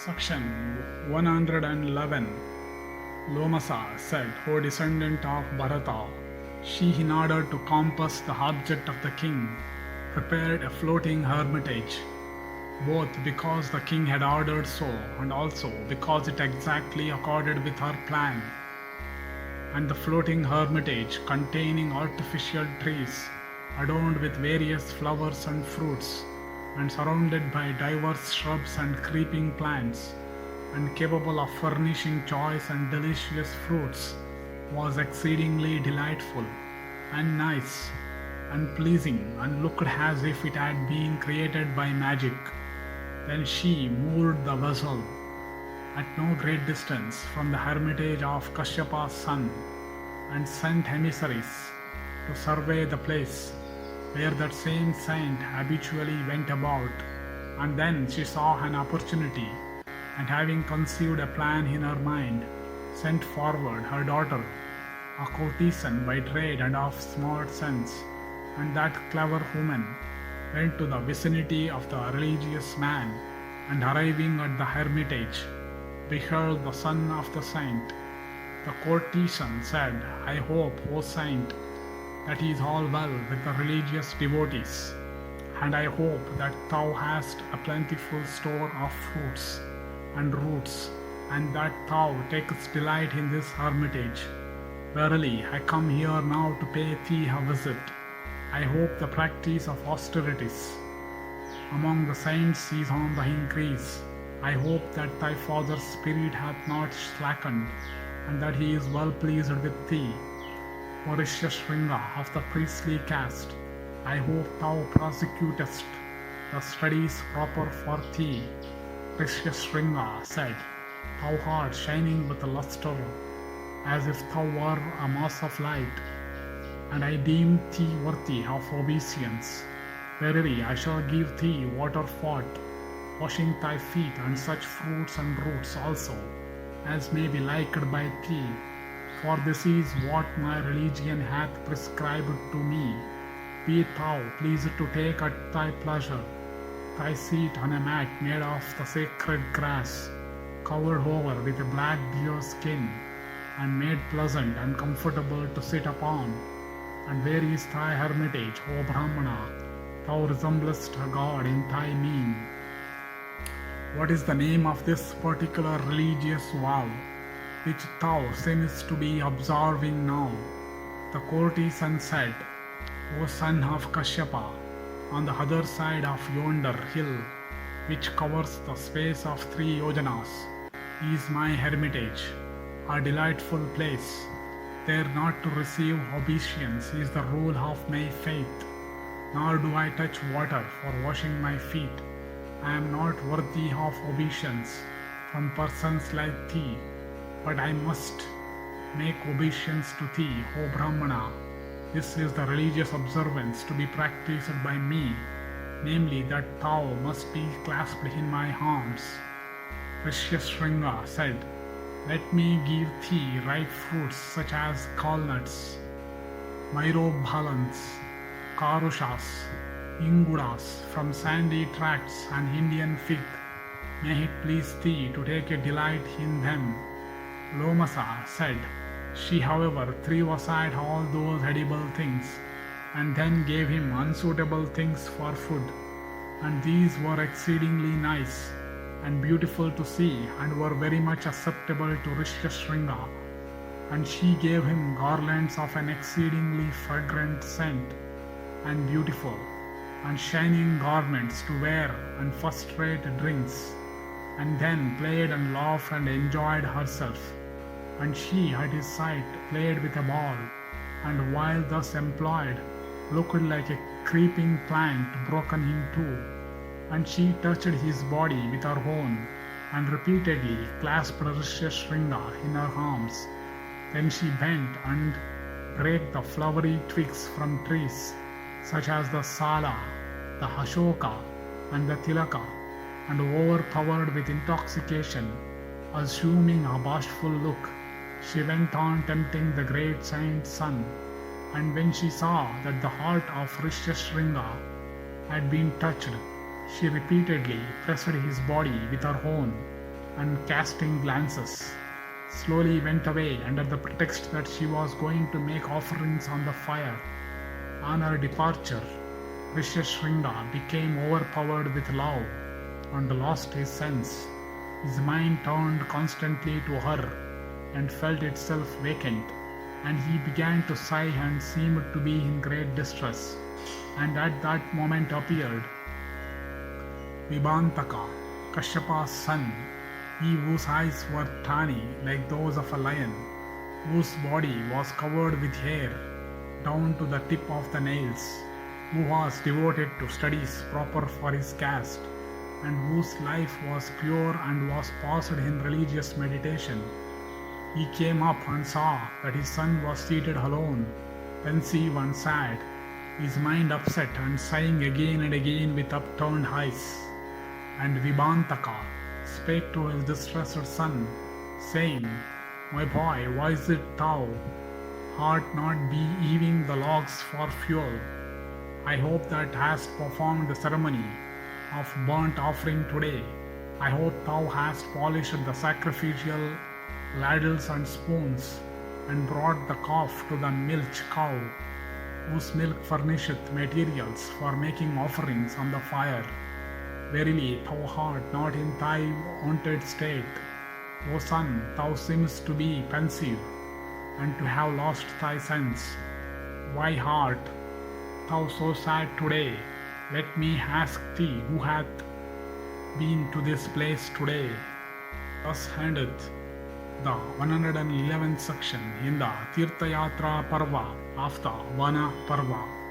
Section 111. Lomasa said, O descendant of Bharata, she in order to compass the object of the king prepared a floating hermitage, both because the king had ordered so and also because it exactly accorded with her plan. And the floating hermitage containing artificial trees adorned with various flowers and fruits, and surrounded by diverse shrubs and creeping plants, and capable of furnishing choice and delicious fruits, was exceedingly delightful and nice and pleasing, and looked as if it had been created by magic. Then she moored the vessel at no great distance from the hermitage of Kashyapa's son, and sent emissaries to survey the place where that same saint habitually went about. And then she saw an opportunity, and having conceived a plan in her mind, sent forward her daughter, a courtesan by trade and of smart sense, and that clever woman went to the vicinity of the religious man, and arriving at the hermitage, beheld the son of the saint. The courtesan said, I hope, O saint, that is all well with the religious devotees, and I hope that thou hast a plentiful store of fruits and roots, and that thou takest delight in this hermitage. Verily, I come here now to pay thee a visit. I hope the practice of austerities among the saints is on the increase. I hope that thy father's spirit hath not slackened, and that he is well pleased with thee. Mauritius Shringa of the priestly caste, I hope thou prosecutest the studies proper for thee. Precious Shringa said, Thou art shining with lustre, as if thou were a mass of light, and I deem thee worthy of obeisance. Verily, I shall give thee water fought, washing thy feet, and such fruits and roots also, as may be liked by thee. For this is what my religion hath prescribed to me. Be thou pleased to take at thy pleasure thy seat on a mat made of the sacred grass, covered over with a black deer skin, and made pleasant and comfortable to sit upon. And where is thy hermitage, O Brahmana? Thou resemblest a god in thy mien. What is the name of this particular religious vow which thou seemest to be observing now? The courtesan said, O son of Kashyapa, on the other side of yonder hill, which covers the space of 3 yojanas, is my hermitage, a delightful place. There not to receive obeisance is the rule of my faith, nor do I touch water for washing my feet. I am not worthy of obeisance from persons like thee, but I must make obeisance to thee, O Brahmana. This is the religious observance to be practiced by me, namely that thou must be clasped in my arms. Precious Shringa said, Let me give thee ripe fruits such as walnuts, myrobalans, karushas, ingudas from sandy tracts, and Indian fig. May it please thee to take a delight in them. Lomasa said, She however threw aside all those edible things, and then gave him unsuitable things for food, and these were exceedingly nice and beautiful to see, and were very much acceptable to Rishya. And she gave him garlands of an exceedingly fragrant scent, and beautiful and shining garments to wear, and first-rate drinks, and then played and laughed and enjoyed herself. And she at his side played with a ball, and while thus employed, looked like a creeping plant broken in two. And she touched his body with her own, and repeatedly clasped Rishya in her arms. Then she bent and brake the flowery twigs from trees, such as the Sala, the Ashoka, and the Tilaka, and overpowered with intoxication, assuming a bashful look, she went on tempting the great saint's son. And when she saw that the heart of Rishya had been touched, she repeatedly pressed his body with her own, and casting glances, slowly went away under the pretext that she was going to make offerings on the fire. On her departure, Rishyashringa became overpowered with love and lost his sense. His mind turned constantly to her and felt itself vacant, and he began to sigh and seemed to be in great distress. And at that moment appeared Vibhantaka, Kashyapa's son, he whose eyes were tawny like those of a lion, whose body was covered with hair down to the tip of the nails, who was devoted to studies proper for his caste, and whose life was pure and was passed in religious meditation. He came up and saw that his son was seated alone, pensive and sad, his mind upset and sighing again and again with upturned eyes. And Vibhantaka spake to his distressed son, saying, My boy, why is it thou art not be heaving the logs for fuel? I hope that hast performed the ceremony of burnt offering today. I hope thou hast polished the sacrificial ladles and spoons, and brought the calf to the milch cow, whose milk furnisheth materials for making offerings on the fire. Verily, thou art not in thy wonted state. O son, thou seemest to be pensive, and to have lost thy sense. Why art thou so sad today? Let me ask thee who hath been to this place today. Thus endeth the 111th section in the Tirtha-yatra Parva of the Vana Parva.